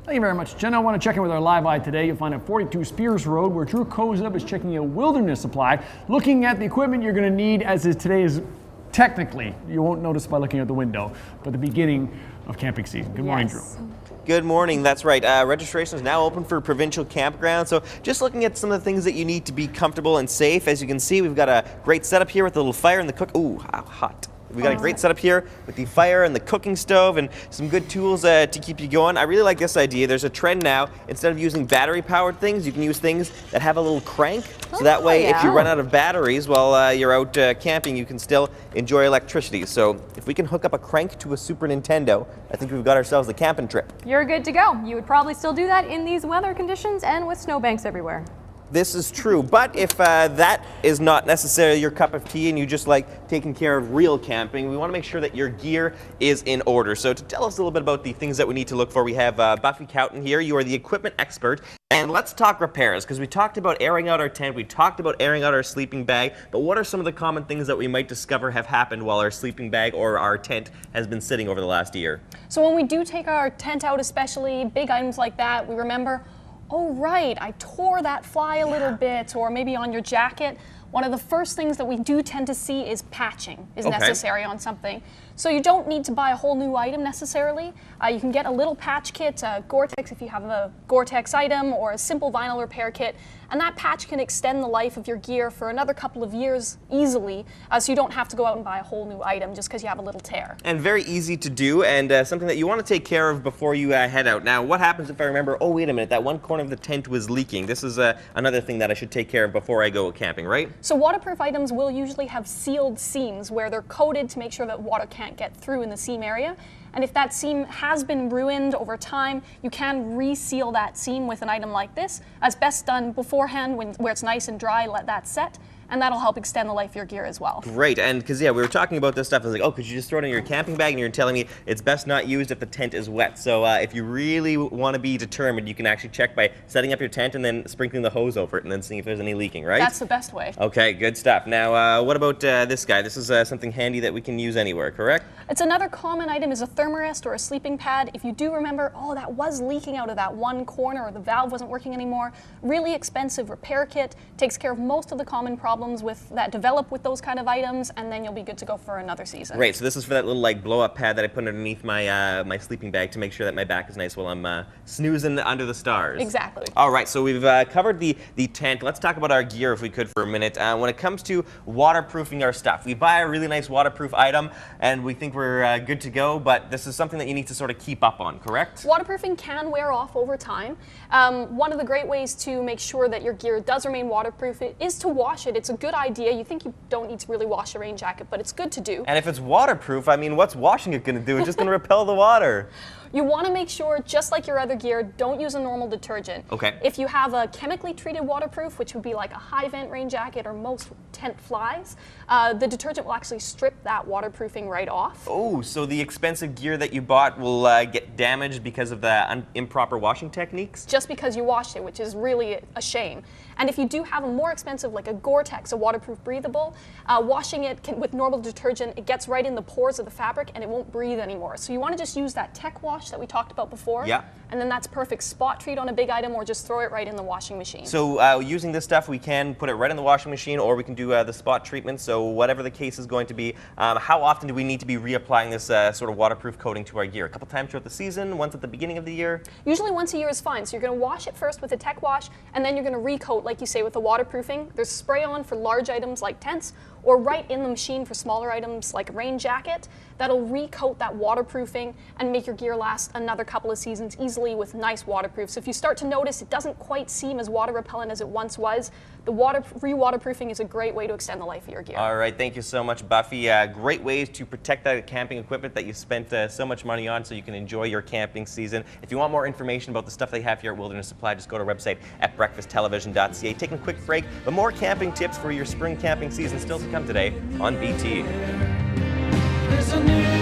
Thank you very much, Jenna. I want to check in with our live eye today. You'll find at 42 Spears Road, where Drew Kozub is checking a wilderness supply, looking at the equipment you're going to need, as is today is technically, you won't notice by looking out the window, but the beginning of camping season. Good morning, Drew. Good morning, that's right. Registration is now open for provincial campground, so just looking at some of the things that you need to be comfortable and safe. As you can see, we've got a great setup here with a little fire and the cook. Ooh, how hot. We got a great setup here with the fire and the cooking stove and some good tools to keep you going. I really like this idea. There's a trend now, instead of using battery-powered things, you can use things that have a little crank. So that way, if you run out of batteries while you're out camping, you can still enjoy electricity. So if we can hook up a crank to a Super Nintendo, I think we've got ourselves a camping trip. You're good to go. You would probably still do that in these weather conditions and with snowbanks everywhere. This is true, but if that is not necessarily your cup of tea and you just like taking care of real camping, we want to make sure that your gear is in order. So to tell us a little bit about the things that we need to look for, we have Buffy Cowton here. You are the equipment expert, and let's talk repairs, because we talked about airing out our tent, we talked about airing out our sleeping bag, but what are some of the common things that we might discover have happened while our sleeping bag or our tent has been sitting over the last year? So when we do take our tent out, especially big items like that, we remember, oh right, I tore that fly a little bit, or maybe on your jacket. One of the first things that we do tend to see is patching is necessary on something. So you don't need to buy a whole new item necessarily. You can get a little patch kit, Gore-Tex if you have a Gore-Tex item, or a simple vinyl repair kit, and that patch can extend the life of your gear for another couple of years easily, so you don't have to go out and buy a whole new item just because you have a little tear. And very easy to do, and something that you want to take care of before you head out. Now, what happens if I remember, oh wait a minute, that one corner of the tent was leaking? This is another thing that I should take care of before I go camping, right? So waterproof items will usually have sealed seams where they're coated to make sure that water can't get through in the seam area. And if that seam has been ruined over time, you can reseal that seam with an item like this. That's best done beforehand where it's nice and dry, let that set, and that'll help extend the life of your gear as well. Great, and because we were talking about this stuff, I was like, oh, could you just throw it in your camping bag? And you're telling me it's best not used if the tent is wet. So if you really want to be determined, you can actually check by setting up your tent and then sprinkling the hose over it and then seeing if there's any leaking, right? That's the best way. Okay, good stuff. Now, what about this guy? This is something handy that we can use anywhere, correct? It's another common item is a thermarest or a sleeping pad. If you do remember, oh, that was leaking out of that one corner or the valve wasn't working anymore, really expensive repair kit, takes care of most of the common problems with that develop with those kind of items, and then you'll be good to go for another season. Great, so this is for that little like blow-up pad that I put underneath my my sleeping bag to make sure that my back is nice while I'm snoozing under the stars. Exactly. All right, so we've covered the tent. Let's talk about our gear if we could for a minute. When it comes to waterproofing our stuff, we buy a really nice waterproof item and we think we're good to go, but this is something that you need to sort of keep up on, correct? Waterproofing can wear off over time. One of the great ways to make sure that your gear does remain waterproof is to wash it. It's a good idea. You think you don't need to really wash a rain jacket, but it's good to do. And if it's waterproof, I mean, what's washing it going to do? It's just going to repel the water. You want to make sure, just like your other gear, don't use a normal detergent. Okay. If you have a chemically treated waterproof, which would be like a high vent rain jacket or most tent flies, the detergent will actually strip that waterproofing right off. Oh, so the expensive gear that you bought will get damaged because of the improper washing techniques? Just because you washed it, which is really a shame. And if you do have a more expensive, like a Gore-Tex, a waterproof breathable, washing it with normal detergent, it gets right in the pores of the fabric and it won't breathe anymore. So you want to just use that tech wash that we talked about before. Yeah. And then that's perfect spot treat on a big item, or just throw it right in the washing machine. So using this stuff, we can put it right in the washing machine, or we can do the spot treatment. So whatever the case is going to be, how often do we need to be reapplying this sort of waterproof coating to our gear? A couple times throughout the season, once at the beginning of the year? Usually once a year is fine. So you're going to wash it first with a tech wash, and then you're going to recoat, like you say, with the waterproofing. There's spray on for large items like tents, or right in the machine for smaller items like a rain jacket. That'll recoat that waterproofing and make your gear last another couple of seasons easily with nice waterproof. So if you start to notice it doesn't quite seem as water repellent as it once was, the re-waterproofing is a great way to extend the life of your gear. All right, thank you so much, Buffy. Great ways to protect that camping equipment that you spent so much money on so you can enjoy your camping season. If you want more information about the stuff they have here at Wilderness Supply, just go to our website at breakfasttelevision.ca. Taking a quick break, but more camping tips for your spring camping season still to come today on BT. There's a new